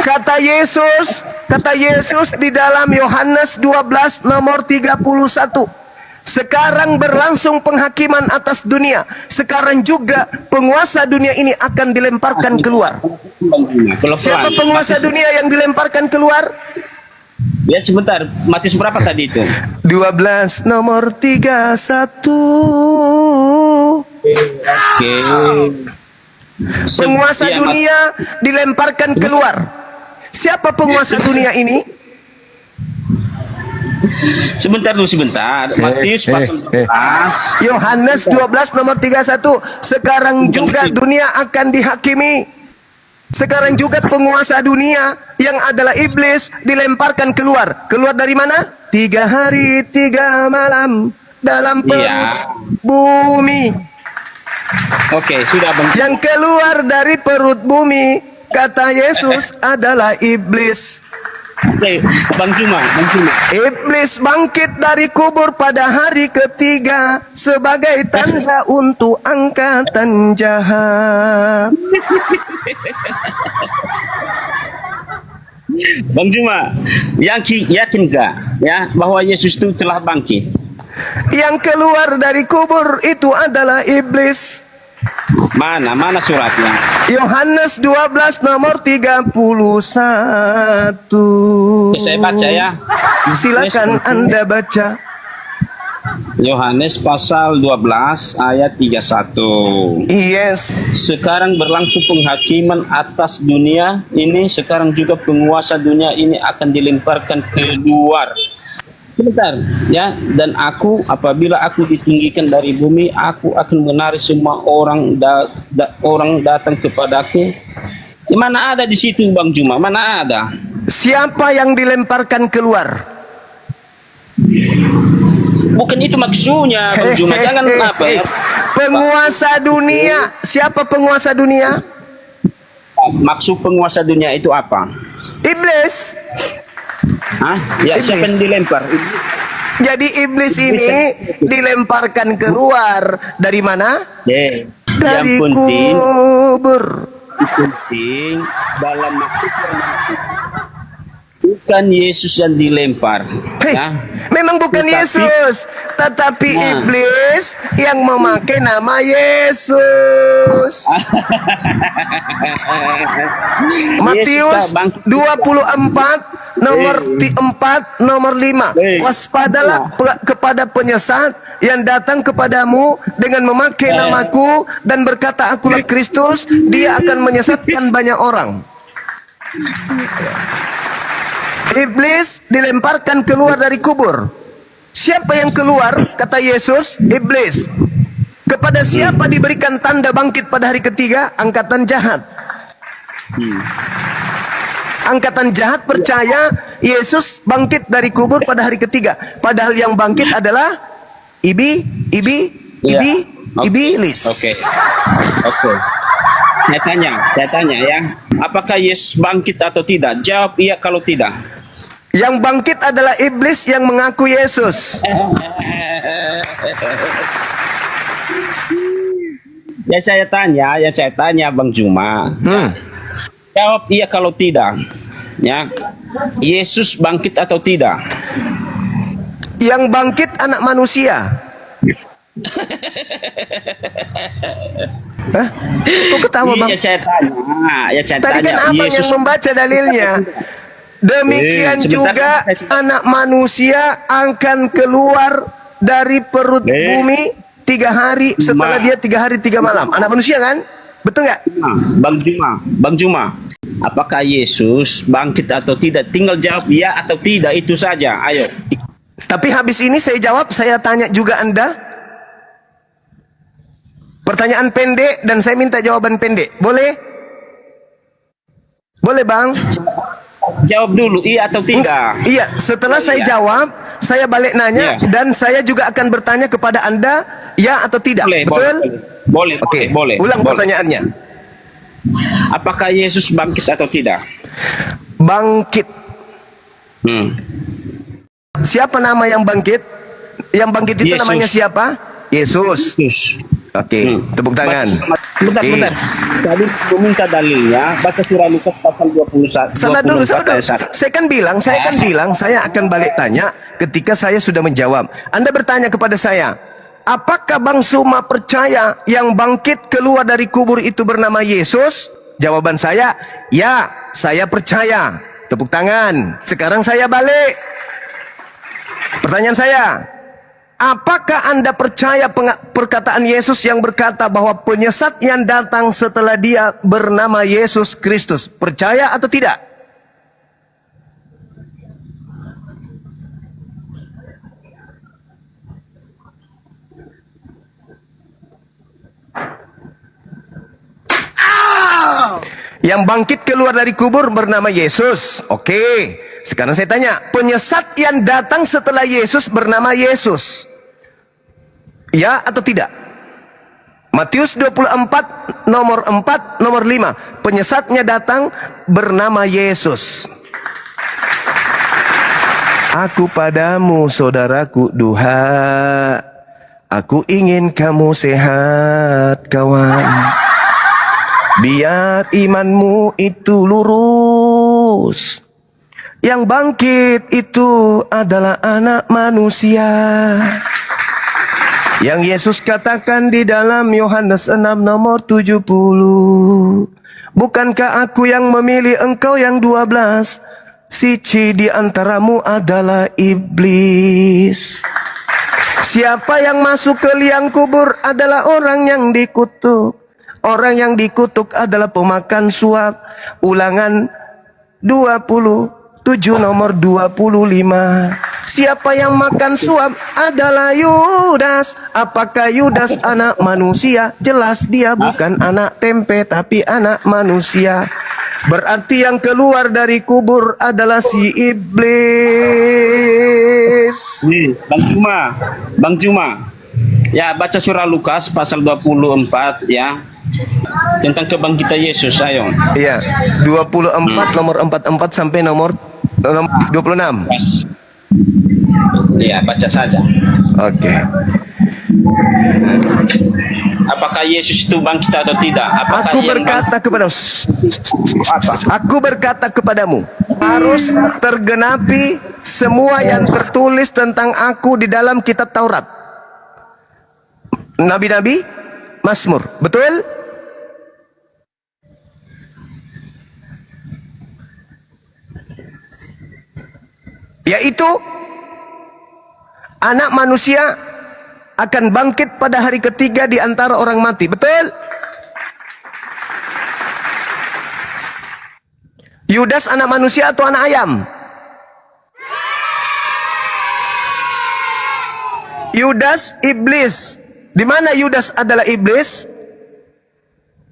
Kata Yesus di dalam Yohanes 12 nomor 31. Sekarang berlangsung penghakiman atas dunia. Sekarang juga penguasa dunia ini akan dilemparkan keluar. Siapa penguasa dunia yang dilemparkan keluar? Ya sebentar, Matius berapa tadi itu? 12 nomor 31. Oke. Penguasa dunia dilemparkan keluar. Siapa penguasa dunia ini? Sebentar dulu, sebentar. Matius pasal 12. Yohanes 12 nomor 31. Sekarang juga dunia akan dihakimi. Sekarang juga penguasa dunia yang adalah iblis dilemparkan keluar. Keluar dari mana? 3 hari 3 malam dalam perut bumi. Oke, sudah Bang. Yang keluar dari perut bumi, kata Yesus, adalah iblis. Oke, Bang Juma. Iblis bangkit dari kubur pada hari ketiga sebagai tanda untuk angkatan jahat. Bang Juma, yakin gak ya bahwa Yesus itu telah bangkit? Yang keluar dari kubur itu adalah iblis. Mana suratnya? Yohanes 12 nomor 31. Saya baca ya. Silakan Anda baca. Yohanes pasal 12 ayat 31. Yes. Sekarang berlangsung penghakiman atas dunia ini, sekarang juga penguasa dunia ini akan dilemparkan keluar. Sebentar ya, dan apabila aku ditinggikan dari bumi, aku akan menarik semua orang orang datang kepadaku. Mana ada di situ Bang Juma? Mana ada? Siapa yang dilemparkan keluar? Bukan itu maksudnya Bang Juma. Jangan apa ya? Penguasa dunia. Siapa penguasa dunia? Maksud penguasa dunia itu apa? Iblis. Hah? Ya, iblis. Siapa yang dilempar? Jadi iblis ini dilemparkan keluar dari mana? Dari kubur. Penting dalam maksud bukan Yesus yang dilempar. Ya? Memang bukan Yesus, tetapi iblis yang memakai nama Yesus. Matius 24 nomor 4 nomor 5. Waspadalah kepada penyesat yang datang kepadamu dengan memakai namaku dan berkata akulah Kristus, dia akan menyesatkan banyak orang. Iblis dilemparkan keluar dari kubur. Siapa yang keluar? Kata Yesus, iblis. Kepada siapa diberikan tanda bangkit pada hari ketiga? Angkatan jahat. Angkatan jahat percaya Yesus bangkit dari kubur pada hari ketiga. Padahal yang bangkit adalah iblis. Oke. Saya tanya ya. Apakah Yesus bangkit atau tidak? Jawab iya kalau tidak. Yang bangkit adalah iblis yang mengaku Yesus. Ya saya tanya Bang Juma. Jawab iya kalau tidak. Ya. Yesus bangkit atau tidak? Yang bangkit anak manusia. Hah? Kok ketawa Bang? Iya saya tanya. Tadi kan abang yang membaca dalilnya. Demikian juga anak manusia akan keluar dari perut bumi 3 hari setelah dia 3 hari 3 malam. Anak manusia kan? Betul nggak? Bang Juma, apakah Yesus bangkit atau tidak? Tinggal jawab ya atau tidak, itu saja. Ayo. Tapi habis ini saya jawab, saya tanya juga Anda. Pertanyaan pendek dan saya minta jawaban pendek. Boleh? Boleh Bang? Jawab dulu iya atau tidak. Iya, setelah saya jawab, saya balik nanya dan saya juga akan bertanya kepada Anda ya atau tidak. Betul? Boleh. Oke, boleh. Ulang pertanyaannya. Apakah Yesus bangkit atau tidak? Bangkit. Siapa nama yang bangkit? Yang bangkit itu Yesus. namanya siapa? Yesus. Oke, tepuk tangan. Bentar, Oke. bentar. Tadi meminta dalilnya, baca surah Lukas pasal 21. Sabar dulu, sabar dulu. ayat 1. Saya kan bilang, saya akan balik tanya ketika saya sudah menjawab. Anda bertanya kepada saya, apakah Bang Suma percaya yang bangkit keluar dari kubur itu bernama Yesus? Jawaban saya, ya, saya percaya. Tepuk tangan. Sekarang saya balik. Pertanyaan saya, apakah Anda percaya perkataan Yesus yang berkata bahwa penyesat yang datang setelah dia bernama Yesus Kristus? Percaya atau tidak? Yang bangkit keluar dari kubur bernama Yesus. Oke. Sekarang saya tanya, penyesat yang datang setelah Yesus bernama Yesus? Ya atau tidak? Matius 24 nomor 4 nomor 5. Penyesatnya datang bernama Yesus. Aku padamu saudaraku duha, aku ingin kamu sehat kawan. Biar imanmu itu lurus. Yang bangkit itu adalah anak manusia. Yang Yesus katakan di dalam Yohanes 6 nomor 70. Bukankah aku yang memilih engkau yang 12? Siji di antaramu adalah iblis. Siapa yang masuk ke liang kubur adalah orang yang dikutuk. Orang yang dikutuk adalah pemakan suap. Ulangan 27 nomor 25. Siapa yang makan suap adalah Yudas. Apakah Yudas anak manusia? Jelas dia bukan anak tempe tapi anak manusia. Berarti yang keluar dari kubur adalah si iblis. Nih, Bang Cuma. Ya, baca surah Lukas pasal 24 ya. Tentang kebangkitan Yesus, ayo. Iya, 24 nomor 44 sampai nomor 26. Pas. Iya, baca saja. Oke. Apakah Yesus itu bangkit atau tidak? Apakah Aku berkata kepadamu, aku berkata kepadamu, harus tergenapi semua yang tertulis tentang aku di dalam kitab Taurat, Nabi-nabi, Mazmur. Betul? Yaitu anak manusia akan bangkit pada hari ketiga di antara orang mati. Betul? Yudas anak manusia atau anak ayam? Yudas iblis. Di mana Yudas adalah iblis?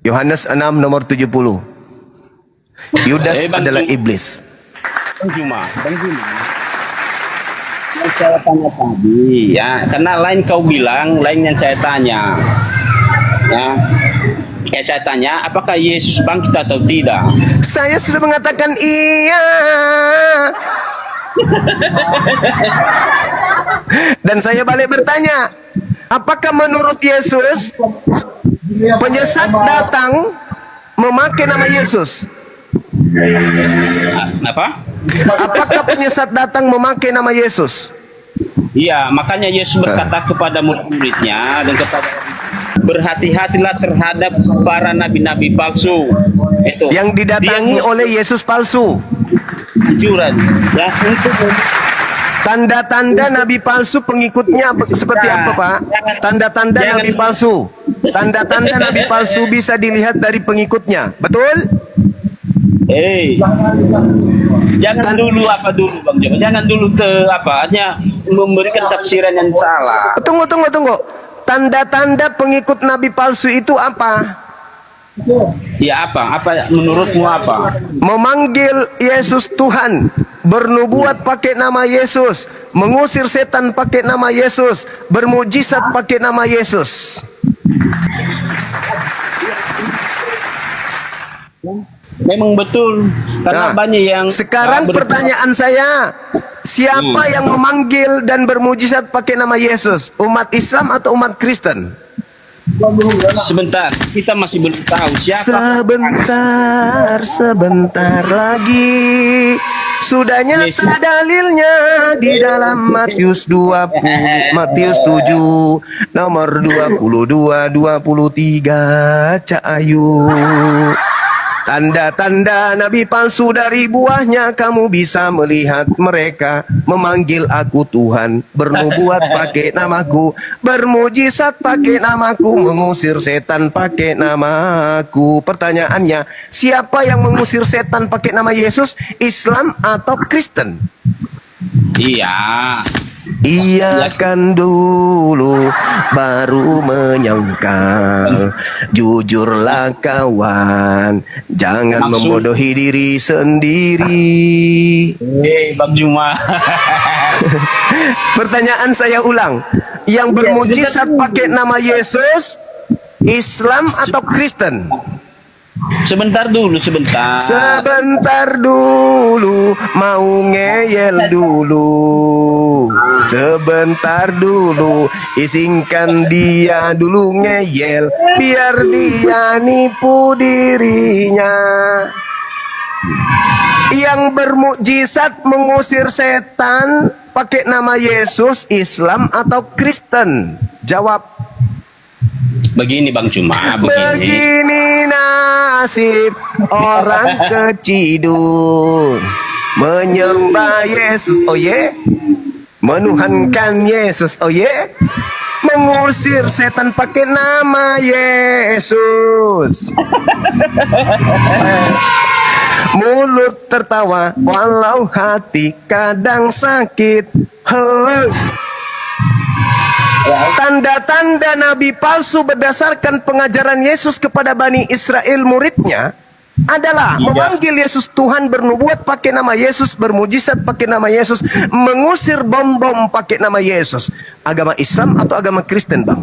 Yohanes 6 nomor 70. Yudas adalah iblis. Bang Juma. Yang saya tanya tadi, ya, karena lain kau bilang, lain yang saya tanya, ya, saya tanya, apakah Yesus bangkit atau tidak? Saya sudah mengatakan iya. Dan saya balik bertanya, apakah menurut Yesus penyesat datang memakai nama Yesus? Apa? Apakah penyesat datang memakai nama Yesus? Iya, makanya Yesus berkata kepada murid-muridnya dan kepada berhati-hatilah terhadap para nabi-nabi palsu. Itu Yang didatangi oleh Yesus palsu. anjuran, ya, untuk Tanda-tanda nabi palsu pengikutnya seperti apa, Pak? Tanda-tanda nabi palsu. Tanda-tanda nabi palsu bisa dilihat dari pengikutnya. Betul? Jangan dulu Bang Joko. Jangan dulu hanya memberikan tafsiran yang salah. Tunggu. Tanda-tanda pengikut nabi palsu itu apa? Ya apa? Apa menurutmu apa? Memanggil Yesus Tuhan, bernubuat pakai nama Yesus, mengusir setan pakai nama Yesus, bermujizat pakai nama Yesus. Memang betul, karena banyak yang sekarang pertanyaan saya, siapa yang memanggil dan bermujizat pakai nama Yesus? Umat Islam atau umat Kristen? Sebentar, kita masih belum tahu siapa. Sebentar lagi sudah nyata Yesus. dalilnya di dalam Matius 20, Matius 7 nomor 22 23 Cak Ayu. Tanda-tanda nabi palsu dari buahnya kamu bisa melihat mereka memanggil aku Tuhan, bernubuat pakai namaku, bermujizat pakai namaku, mengusir setan pakai namaku. Pertanyaannya, siapa yang mengusir setan pakai nama Yesus? Islam atau Kristen? Iya. Iya kan dulu baru menyangkal. Jujurlah kawan, jangan Maksud- membodohi diri sendiri. Bang Juma. Pertanyaan saya ulang, yang bermujizat pakai nama Yesus, Islam atau Kristen? Sebentar dulu, sebentar. Sebentar dulu, mau ngeyel dulu. Sebentar dulu, izinkan dia dulu ngeyel, biar dia nipu dirinya. Yang bermukjizat mengusir setan pakai nama Yesus, Islam atau Kristen? Jawab. Begini Bang Juma, begini. Begini nasib orang keciduk, menyembah Yesus, oh ye, menuhankan Yesus, oh ye, mengusir setan pakai nama Yesus. Mulut tertawa walau hati kadang sakit. Hei. Tanda-tanda nabi palsu berdasarkan pengajaran Yesus kepada Bani Israel muridnya adalah memanggil Yesus Tuhan, bernubuat pakai nama Yesus, bermujizat pakai nama Yesus, mengusir bom-bom pakai nama Yesus. Agama Islam atau agama Kristen, Bang?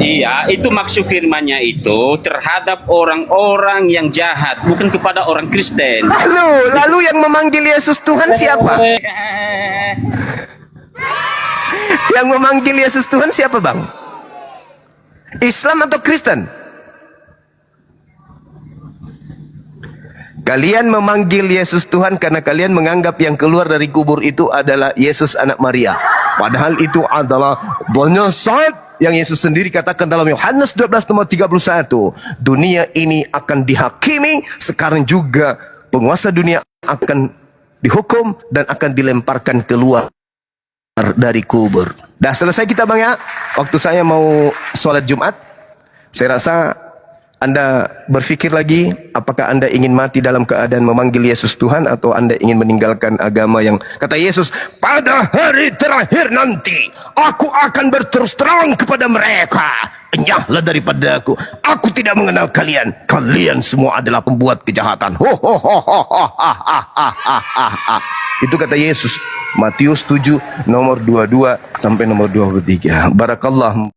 Iya, itu maksud firmannya itu terhadap orang-orang yang jahat, bukan kepada orang Kristen. Lalu yang memanggil Yesus Tuhan siapa? Yang memanggil Yesus Tuhan siapa, Bang? Islam atau Kristen? Kalian memanggil Yesus Tuhan karena kalian menganggap yang keluar dari kubur itu adalah Yesus anak Maria. Padahal itu adalah banyasat yang Yesus sendiri katakan dalam Yohanes 12 nomor 31. Dunia ini akan dihakimi, sekarang juga penguasa dunia akan dihukum dan akan dilemparkan keluar dari kubur. Dah selesai kita, Bang, ya. Waktu saya mau sholat Jumat, saya rasa Anda berpikir lagi, apakah Anda ingin mati dalam keadaan memanggil Yesus Tuhan, atau Anda ingin meninggalkan agama yang kata Yesus, pada hari terakhir nanti aku akan berterus terang kepada mereka, enyahlah daripada aku tidak mengenal kalian, kalian semua adalah pembuat kejahatan. Itu kata Yesus, Matius 7 nomor 22 sampai nomor 23. Barakallah.